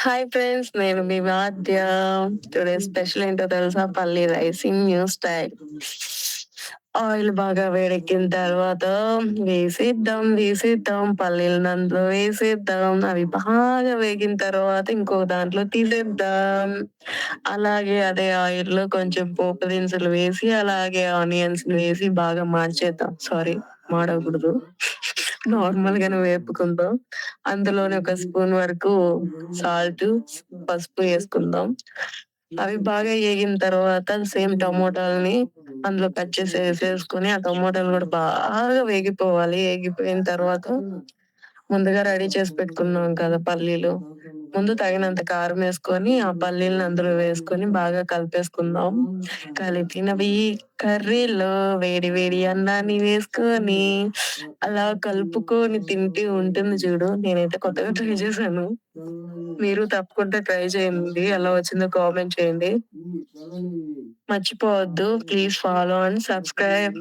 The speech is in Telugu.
Hi friends. నేను మీ వాద్య. టుడే స్పెషల్ ఏంటో తెలుసా? పల్లీ rice in new style. Oil బాగా వేడెక్కిన తర్వాత వేసేద్దాం పల్లీలను అందులో వేసేద్దాం. అవి బాగా వేగిన తర్వాత ఇంకో దాంట్లో తీసేద్దాం. అలాగే అదే ఆయిల్‌లో కొంచెం పోపు దినుసులు వేసి, అలాగే ఆనియన్స్‌ని వేసి బాగా మార్చేద్దాం. సారీ, మాడకూడదు. నార్మల్‌గానే వేపుకుందాం. అందులోనే ఒక స్పూన్ వరకు సాల్టు, పసుపు యేసుకుందాం. అవి బాగా ఏగిన తర్వాత సేమ్ టమోటాలని అందులో కట్ చేసి ఏసేసుకొని, ఆ టమోటాలు గూడా బాగా వేగిపోవాలి. ఏగిపోయిన తర్వాత ముందుగా రెడీ చేసి పెట్టుకున్నాం కదా పల్లీలు. ముందు తగినంత కారమేసుకొని, ఆ పల్లీలని అందులో వేసుకొని బాగా కలిపేసుకుందాం. కలిపినవి కర్రీలో వేడి వేడి అన్నాన్ని వేసుకొని, అలా కలుపుకొని తింటే ఉంటుంది చూడు. నేనైతే కొత్తగా ట్రై చేశాను. మీరు తప్పకుండా ట్రై చేయండి. ఎలా వచ్చిందో కామెంట్ చేయండి. మర్చిపోవద్దు. Please follow and subscribe.